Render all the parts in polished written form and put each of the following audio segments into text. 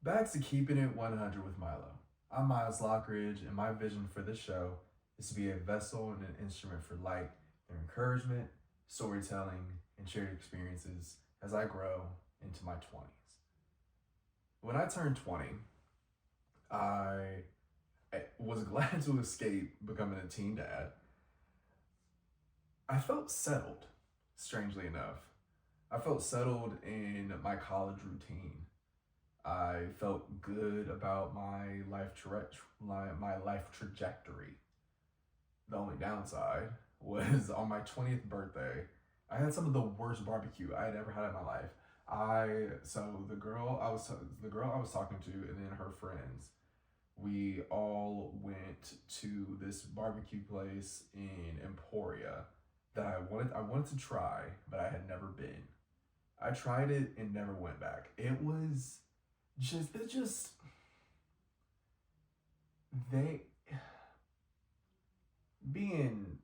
Back to keeping it 100 with MiLo. I'm Miles Lockridge, and my vision for this show is to be a vessel and an instrument for light through encouragement, storytelling, and shared experiences as I grow into my 20s. When I turned 20, I was glad to escape becoming a teen dad. I felt settled, strangely enough. I felt settled in my college routine. I felt good about my life trajectory. The only downside was on my 20th birthday, I had some of the worst barbecue I had ever had in my life. The girl I was talking to and then her friends, we all went to this barbecue place in Emporia that I wanted to try, but I had never been. I tried it and never went back. It just they being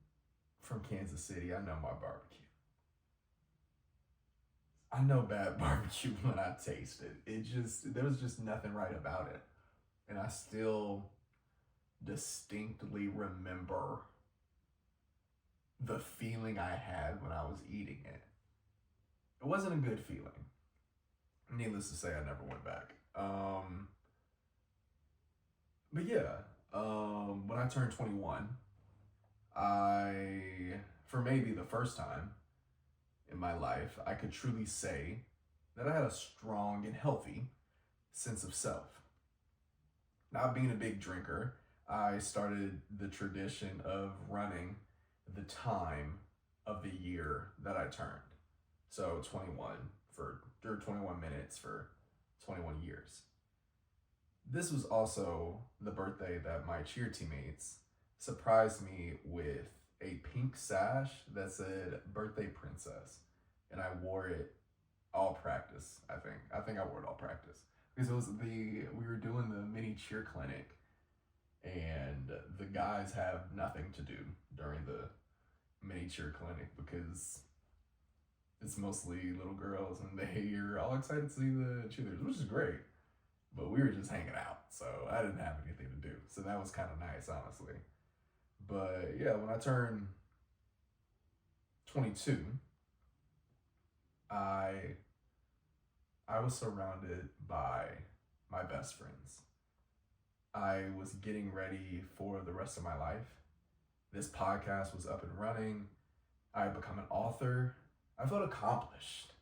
from Kansas City, I know my barbecue. I know bad barbecue when I taste it. There was just nothing right about it. And I still distinctly remember the feeling I had when I was eating it. It wasn't a good feeling. Needless to say, I never went back. But yeah, when I turned 21, for maybe the first time in my life, I could truly say that I had a strong and healthy sense of self. Not being a big drinker, I started the tradition of running the time of the year that I turned. So 21 minutes for 21 years. This was also the birthday that my cheer teammates surprised me with a pink sash that said birthday princess. And I wore it all practice, I think. I think I wore it all practice. Because we were doing the mini cheer clinic and the guys have nothing to do during the mini cheer clinic because it's mostly little girls and they are all excited to see the cheerleaders, which is great. But we were just hanging out, so I didn't have anything to do. So that was kind of nice, honestly. But yeah, when I turned 22, I I was surrounded by my best friends. I was getting ready for the rest of my life. This podcast was up and running. I had become an author. I felt accomplished.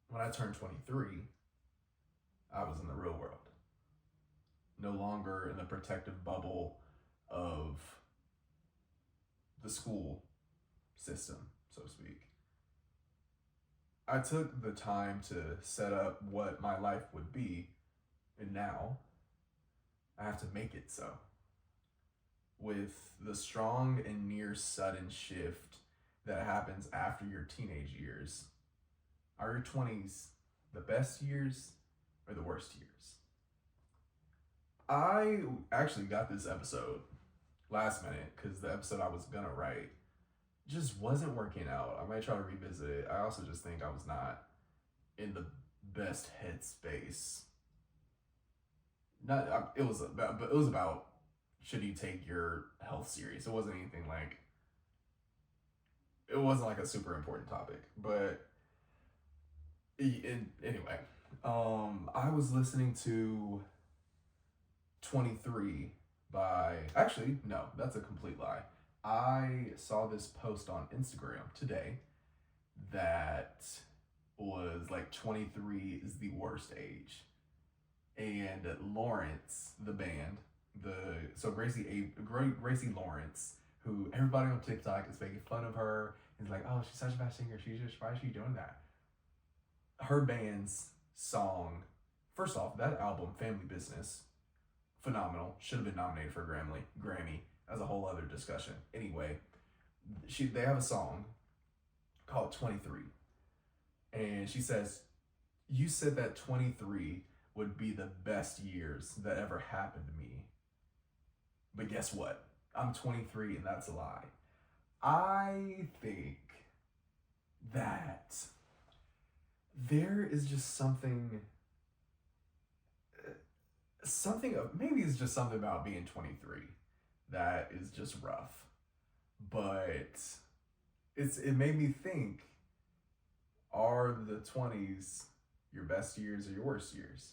When I turned 23, I was in the real world. No longer in the protective bubble of the school system, so to speak. I took the time to set up what my life would be, and now I have to make it so. With the strong and near sudden shift that happens after your teenage years, are your 20s the best years or the worst years? I actually got this episode last minute because the episode I was gonna write just wasn't working out. I might try to revisit it. I also just think I was not in the best headspace. Not it was about, but it was about should you take your health serious. It wasn't anything like it wasn't like a super important topic, but anyway, I was listening to 23 by actually no, that's a complete lie. I saw this post on Instagram today that was like 23 is the worst age. And Lawrence, the band, Gracie Lawrence, who everybody on TikTok is making fun of her, is like, oh, she's such a bad singer. Why is she doing that? Her band's song, first off, that album, Family Business, phenomenal. Should have been nominated for a Grammy. That's a whole other discussion. Anyway, they have a song called 23. And she says, you said that 23 would be the best years that ever happened to me. But guess what? I'm 23 and that's a lie. I think that there is just something something, maybe it's just something about being 23 that is just rough. But it made me think, are the 20s your best years or your worst years?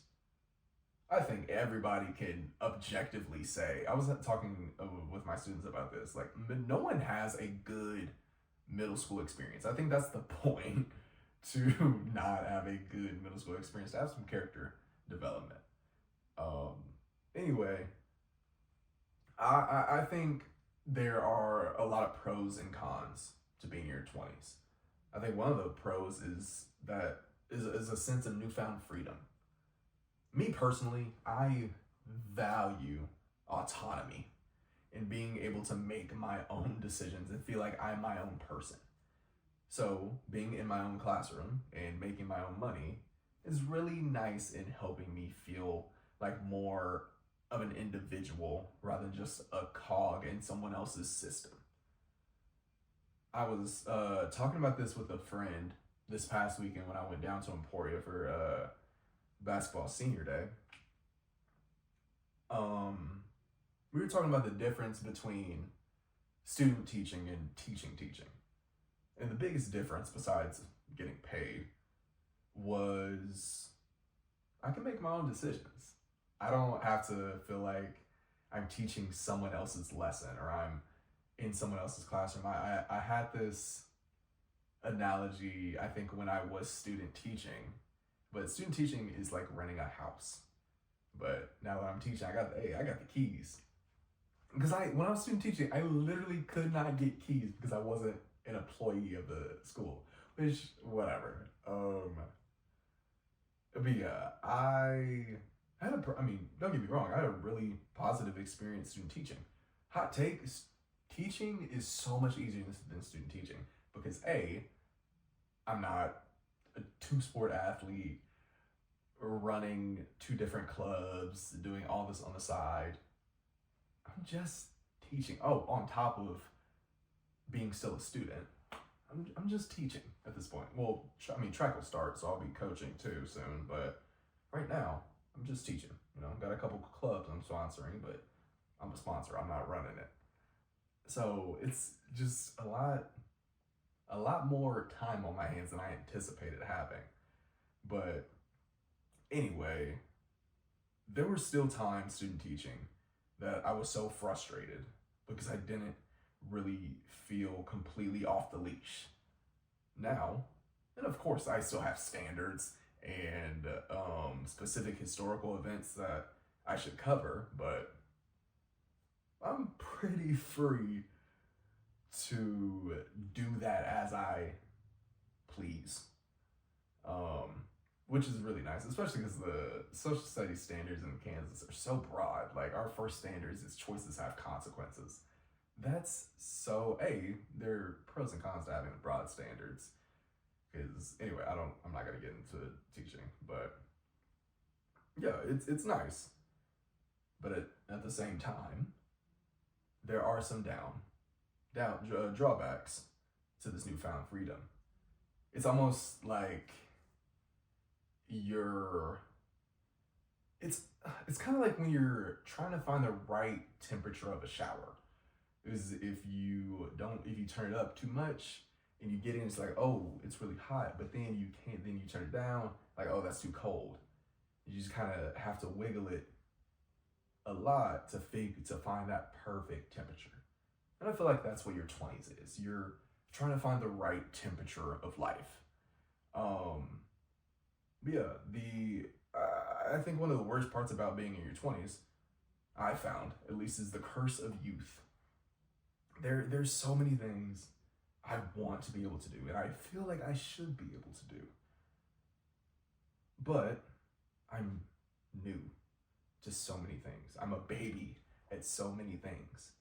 I think everybody can objectively say, I was talking with my students about this, like, no one has a good middle school experience. I think that's the point, to not have a good middle school experience, to have some character development. Um, anyway, I think there are a lot of pros and cons to being in your 20s. I think one of the pros is that is a sense of newfound freedom. Me personally, I value autonomy and being able to make my own decisions and feel like I'm my own person. So, being in my own classroom and making my own money is really nice in helping me feel like more of an individual rather than just a cog in someone else's system. I was talking about this with a friend this past weekend when I went down to Emporia for basketball senior day. We were talking about the difference between student teaching and teaching. And the biggest difference, besides getting paid, was I can make my own decisions. I don't have to feel like I'm teaching someone else's lesson or I'm in someone else's classroom. I had this analogy, I think, when I was student teaching, but student teaching is like renting a house. But now that I'm teaching, I got the keys. Because when I was student teaching, I literally could not get keys because I wasn't an employee of the school. Which, whatever. But yeah, I mean, don't get me wrong, I had a really positive experience student teaching. Hot take, teaching is so much easier than student teaching because I'm not a two-sport athlete running two different clubs, doing all this on the side. I'm just teaching. Oh, on top of being still a student, I'm just teaching at this point. Well, track will start, so I'll be coaching too soon. But right now, I'm just teaching. Got a couple clubs I'm sponsoring, but I'm a sponsor. I'm not running it. So it's just a lot more time on my hands than I anticipated having. But anyway, there were still times student teaching that I was so frustrated because I didn't really feel completely off the leash. Now, and of course, I still have standards and specific historical events that I should cover, but I'm pretty free to do that as I please. Which is really nice, especially because the social studies standards in Kansas are so broad. Like, our first standards is choices have consequences. That's so, there are pros and cons to having broad standards. Because anyway, I'm not gonna get into teaching, but yeah, it's nice. But at the same time, there are some drawbacks to this newfound freedom. It's almost like it's kind of like when you're trying to find the right temperature of a shower. Is if you turn it up too much and you get in, it's like, oh, it's really hot, but then you can't, then you turn it down, like, oh, that's too cold. You just kind of have to wiggle it a lot to find that perfect temperature. And I feel like that's what your 20s is. You're trying to find the right temperature of life. But yeah, I think one of the worst parts about being in your 20s, I found, at least, is the curse of youth. There's so many things I want to be able to do, and I feel like I should be able to do. But I'm new to so many things. I'm a baby at so many things.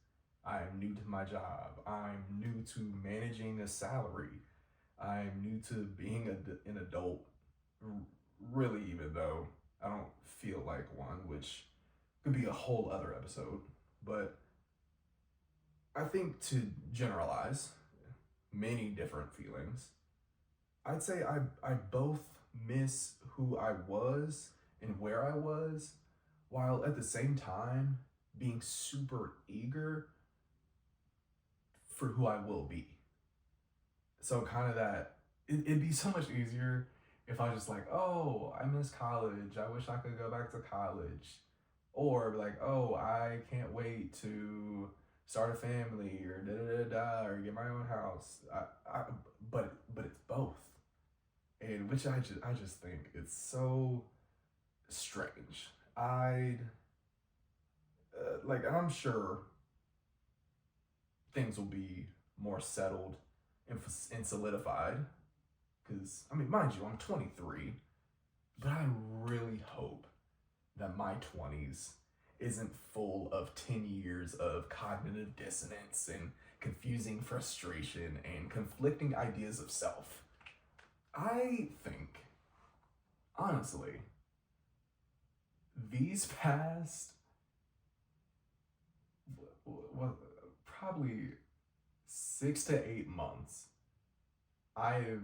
I'm new to my job. I'm new to managing a salary. I'm new to being an adult, really, even though I don't feel like one, which could be a whole other episode. But I think, to generalize many different feelings, I'd say I both miss who I was and where I was, while at the same time being super eager for who I will be. So kind of that it'd be so much easier if I just like, oh, I miss college. I wish I could go back to college. Or like, oh, I can't wait to start a family or da da da da or get my own house. But it's both. And which I just think it's so strange. I'd like I'm sure things will be more settled and solidified. Because, I mean, mind you, I'm 23, but I really hope that my 20s isn't full of 10 years of cognitive dissonance and confusing frustration and conflicting ideas of self. I think, honestly, these past, well, probably 6 to 8 months, I've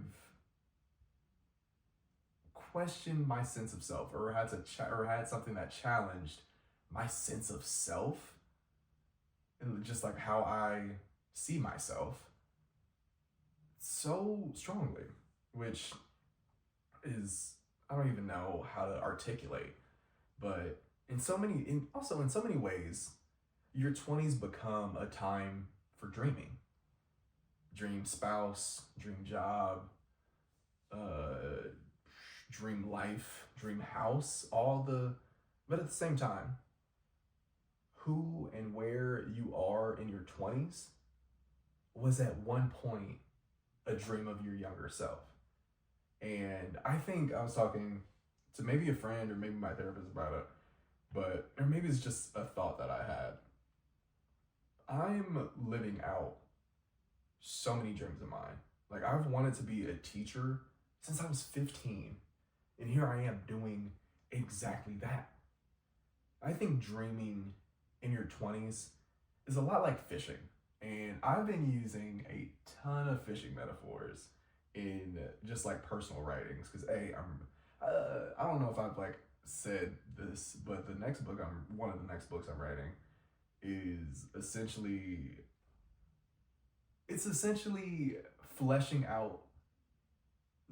questioned my sense of self, or had something that challenged my sense of self, and just like how I see myself so strongly, which is I don't even know how to articulate, but in so many ways, your 20s become a time for dreaming. Dream spouse, dream job, uh, dream life, dream house, but at the same time, who and where you are in your 20s was at one point a dream of your younger self. And I think I was talking to maybe a friend or maybe my therapist about it, or maybe it's just a thought that I had. I'm living out so many dreams of mine. Like, I've wanted to be a teacher since I was 15. And here I am doing exactly that. I think dreaming in your 20s is a lot like fishing. And I've been using a ton of fishing metaphors in just like personal writings. Because, I don't know if I've like said this, but one of the next books I'm writing is essentially fleshing out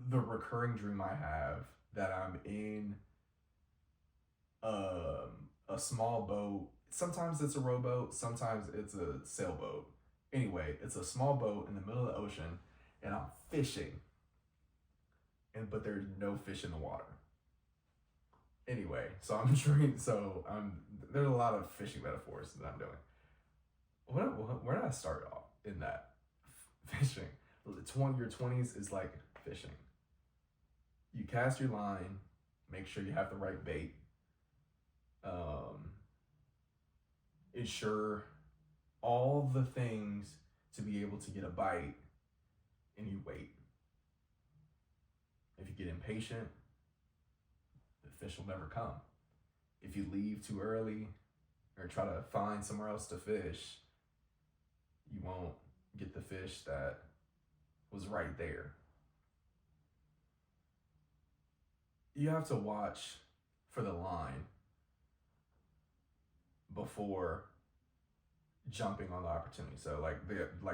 the recurring dream I have that I'm in a small boat. Sometimes it's a rowboat, sometimes it's a sailboat. Anyway, it's a small boat in the middle of the ocean, and I'm fishing, but there's no fish in the water. Anyway, so I'm dreaming. So there's a lot of fishing metaphors that I'm doing. Where did I start off in that fishing? Your 20s is like fishing. You cast your line, make sure you have the right bait. Ensure all the things to be able to get a bite, and you wait. If you get impatient, the fish will never come. If you leave too early or try to find somewhere else to fish, you won't get the fish that was right there. You have to watch for the line before jumping on the opportunity. So like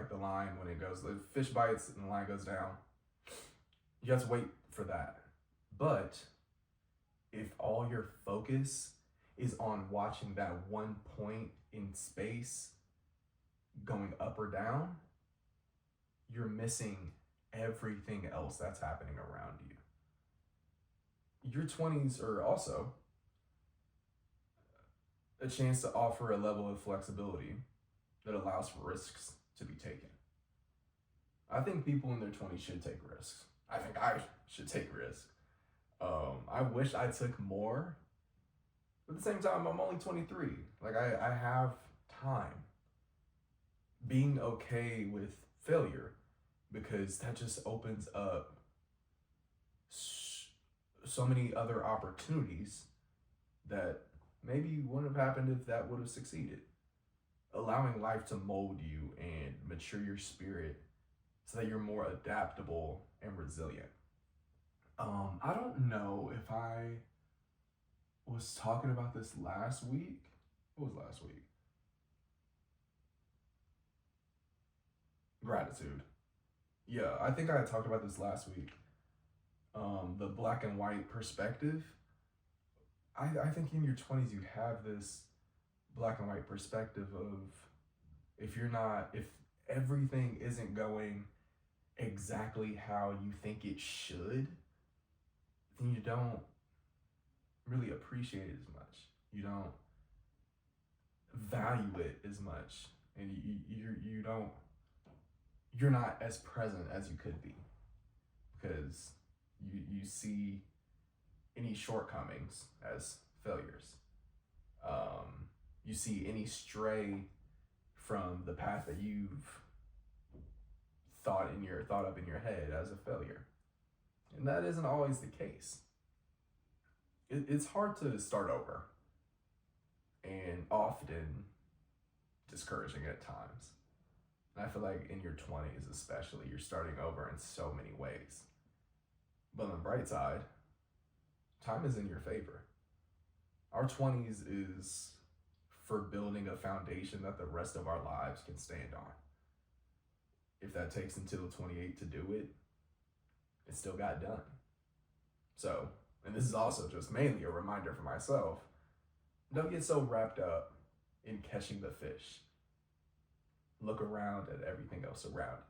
the line, when it goes, the fish bites and the line goes down, you have to wait for that. But if all your focus is on watching that one point in space going up or down, you're missing everything else that's happening around you. Your 20s are also a chance to offer a level of flexibility that allows for risks to be taken. I think people in their 20s should take risks. I think I should take risks. I wish I took more, but at the same time, I'm only 23. Like, I have time. Being okay with failure, because that just opens up so many other opportunities that maybe wouldn't have happened if that would have succeeded. Allowing life to mold you and mature your spirit so that you're more adaptable and resilient. I don't know if I was talking about this last week. What was last week? Gratitude. Yeah, I think I talked about this last week. The black and white perspective. I think in your 20s you have this black and white perspective of if everything isn't going exactly how you think it should, then you don't really appreciate it as much. You don't value it as much, and you're not as present as you could be because you see any shortcomings as failures. You see any stray from the path that you've thought up in your head as a failure, and that isn't always the case. It's hard to start over, and often discouraging at times. And I feel like in your 20s, especially, you're starting over in so many ways. But on the bright side, time is in your favor. Our 20s is for building a foundation that the rest of our lives can stand on. If that takes until 28 to do it, it still got done. So, and this is also just mainly a reminder for myself, don't get so wrapped up in catching the fish. Look around at everything else around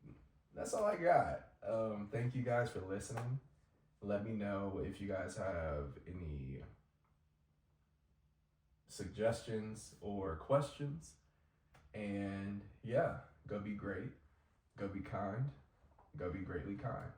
you. That's all I got. Thank you guys for listening. Let me know if you guys have any suggestions or questions. And yeah, go be great, go be kind, go be greatly kind.